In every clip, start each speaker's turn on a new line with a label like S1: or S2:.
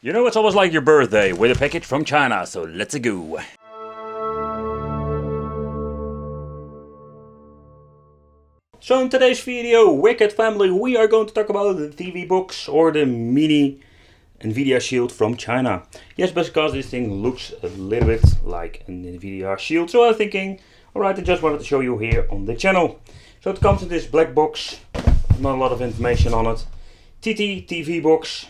S1: You know, it's almost like your birthday with a package from China, so let's go. So in today's video, Wicked Family, we are going to talk about the TV box or the mini Nvidia Shield from China. Yes, because this thing looks a little bit like an Nvidia Shield, so I'm thinking, alright, I just wanted to show you here on the channel. So it comes in this black box, not a lot of information on it. TT TV box.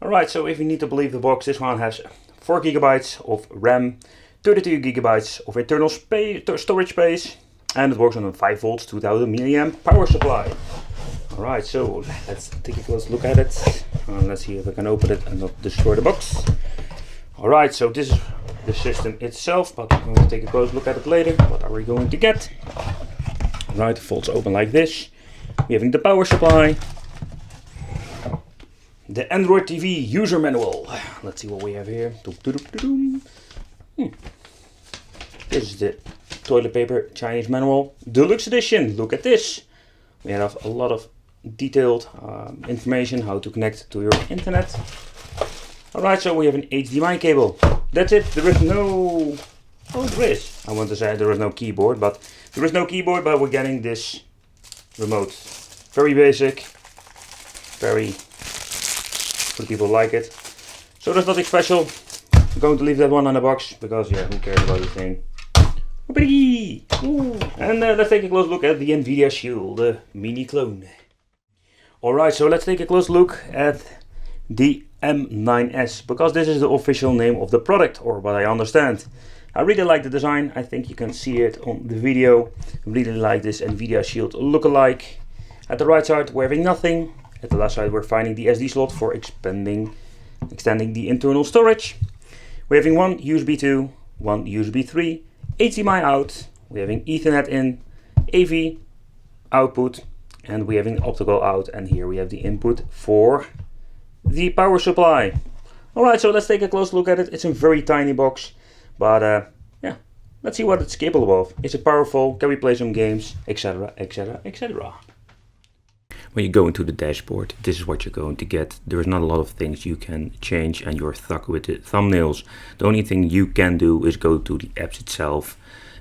S1: Alright, so if you need to believe the box, this one has 4 GB of RAM, 32 GB of internal storage space, and it works on a 5 volts 2000 mAh power supply. Alright, so let's take a close look at it. Let's see if I can open it and not destroy the box. Alright, so this is the system itself, but we're going to take a close look at it later. What are we going to get? Alright, it folds open like this. We're having the power supply. The Android TV user manual. Let's see what we have here. This is the toilet paper Chinese manual, deluxe edition. Look at this. We have a lot of detailed information how to connect to your internet. Alright, so we have an HDMI cable. That's it. There is no... Oh, there is. I want to say there is no keyboard, but there is no keyboard, but we're getting this remote. Very basic. Very... for the people who like it. So there's nothing special. I'm going to leave that one on the box because yeah, who cares about the thing. And let's take a close look at the Nvidia Shield, the mini clone. Alright, so let's take a close look at the M9S, because this is the official name of the product, or what I understand. I really like the design. I think you can see it on the video. I really like this Nvidia Shield lookalike. At the right side we're having nothing. At the left side we're finding the SD slot for extending the internal storage. We're having one USB 2, one USB 3, HDMI out, we're having Ethernet in, AV output, and we're having optical out, and here we have the input for the power supply. Alright, so let's take a close look at it. It's a very tiny box, but yeah, let's see what it's capable of. Is it powerful? Can we play some games? Etc, etc, etc. When you go into the dashboard, this is what you're going to get. There's not a lot of things you can change and you're stuck with the thumbnails. The only thing you can do is go to the apps itself,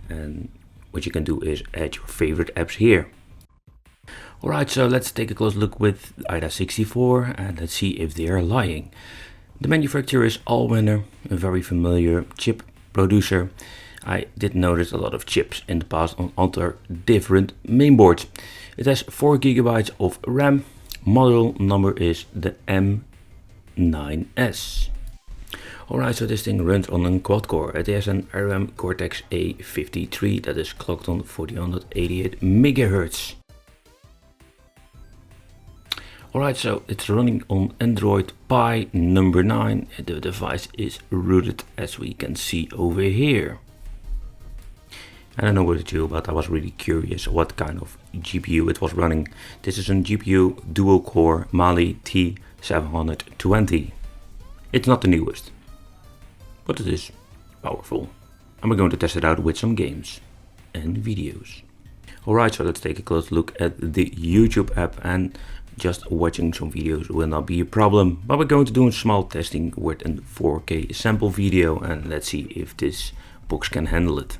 S1: and what you can do is add your favorite apps here. Alright, so let's take a close look with AIDA64 and let's see if they are lying. The manufacturer is Allwinner, a very familiar chip producer. I did notice a lot of chips in the past on other different mainboards. It has 4 GB of RAM. Model number is the M9S. Alright, so this thing runs on a quad core. It has an ARM Cortex A53 that is clocked on 488 MHz. Alright, so it's running on Android Pie number 9. The device is rooted, as we can see over here. I don't know what to do, but I was really curious what kind of GPU it was running. This is a GPU dual core Mali T720. It's not the newest, but it is powerful. And we're going to test it out with some games and videos. Alright, so let's take a close look at the YouTube app, and just watching some videos will not be a problem. But we're going to do a small testing with a 4K sample video, and let's see if this box can handle it.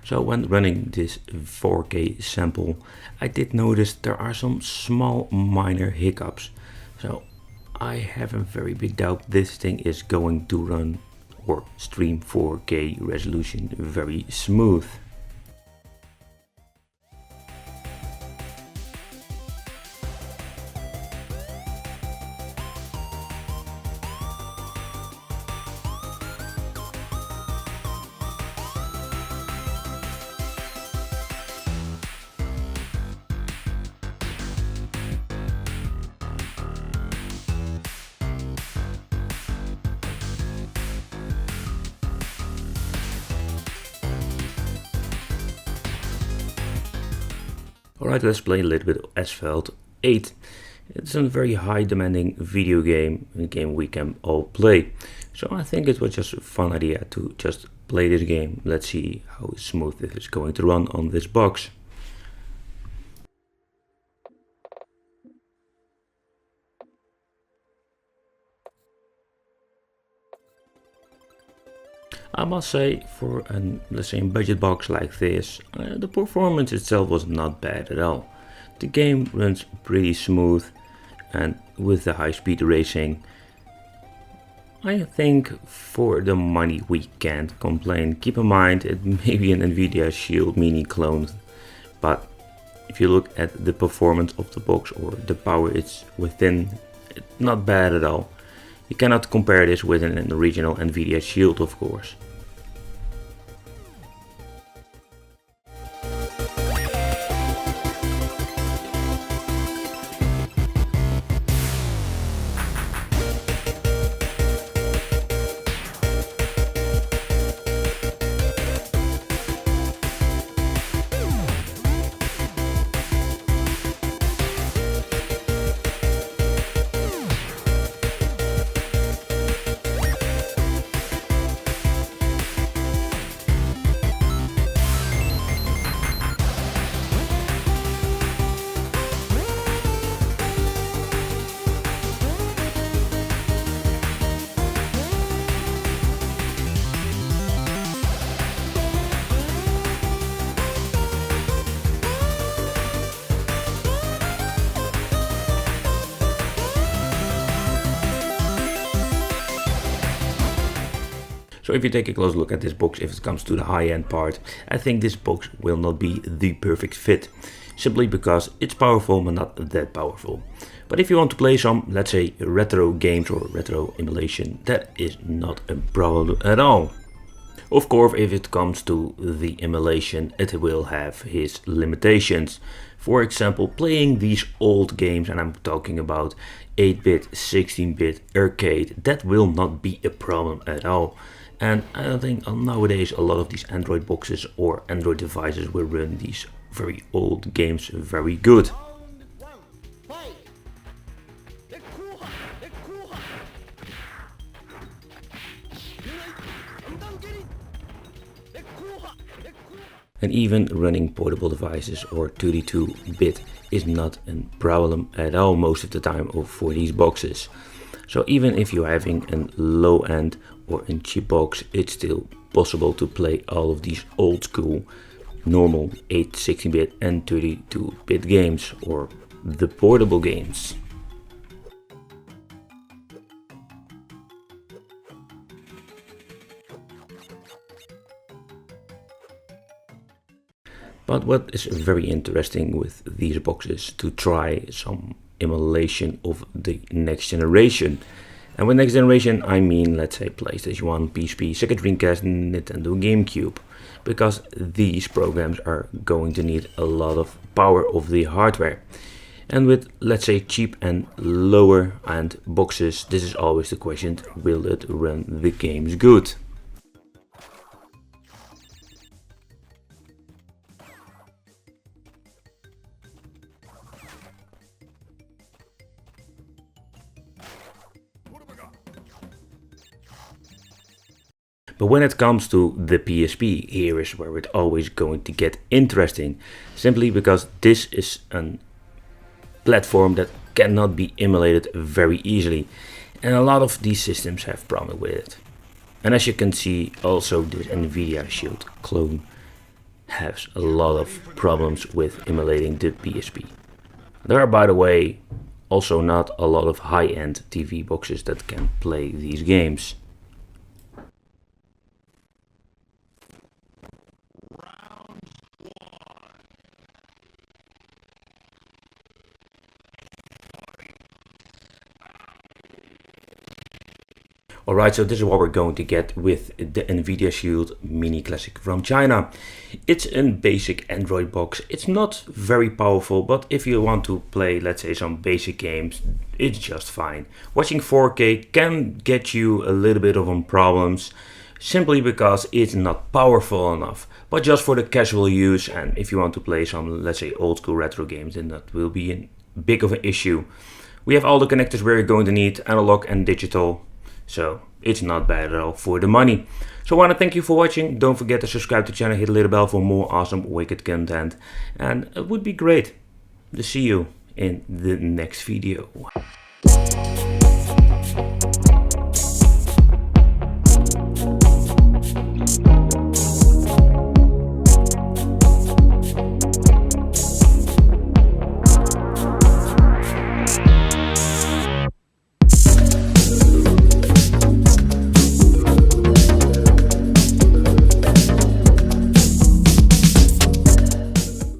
S1: So when running this 4K sample, I did notice there are some small minor hiccups. So I have a very big doubt this thing is going to run or stream 4K resolution very smooth. Alright, let's play a little bit of Asphalt 8. It's a very high demanding video game, a game we can all play. So I think it was just a fun idea to just play this game. Let's see how smooth it is going to run on this box. I must say, for an, let's say, a budget box like this, the performance itself was not bad at all. The game runs pretty smooth, and with the high speed racing, I think for the money we can't complain. Keep in mind it may be an Nvidia Shield mini clone, but if you look at the performance of the box or the power it's within, it's not bad at all. You cannot compare this with an original Nvidia Shield, of course. So if you take a close look at this box, if it comes to the high-end part, I think this box will not be the perfect fit, simply because it's powerful but not that powerful. But if you want to play some, let's say, retro games or retro emulation, that is not a problem at all. Of course, if it comes to the emulation, it will have its limitations. For example, playing these old games, and I'm talking about 8-bit, 16-bit, arcade, that will not be a problem at all. And I don't think nowadays a lot of these Android boxes or Android devices will run these very old games very good. And even running portable devices or 32-bit is not a problem at all most of the time for these boxes. So even if you're having a low end or a cheap box, it's still possible to play all of these old school normal 8, 16-bit and 32-bit games or the portable games. But what is very interesting with these boxes to try some emulation of the next generation. And with next generation I mean, let's say, PlayStation 1, PSP, Sega Dreamcast, Nintendo GameCube, because these programs are going to need a lot of power of the hardware. And with, let's say, cheap and lower end boxes, this is always the question, will it run the games good? But when it comes to the PSP, here is where it's always going to get interesting, simply because this is a platform that cannot be emulated very easily, and a lot of these systems have problems with it. And as you can see, also this Nvidia Shield clone has a lot of problems with emulating the PSP. There are, by the way, also not a lot of high-end TV boxes that can play these games. Alright, so this is what we're going to get with the Nvidia Shield Mini Classic from China. It's a basic Android box. It's not very powerful, but if you want to play, let's say, some basic games, it's just fine. Watching 4K can get you a little bit of problems, simply because it's not powerful enough. But just for the casual use, and if you want to play some, let's say, old school retro games, then that will be a big of an issue. We have all the connectors we're going to need, analog and digital. So it's not bad at all for the money. So I want to thank you for watching. Don't forget to subscribe to the channel, hit the little bell for more awesome wicked content. And it would be great to see you in the next video.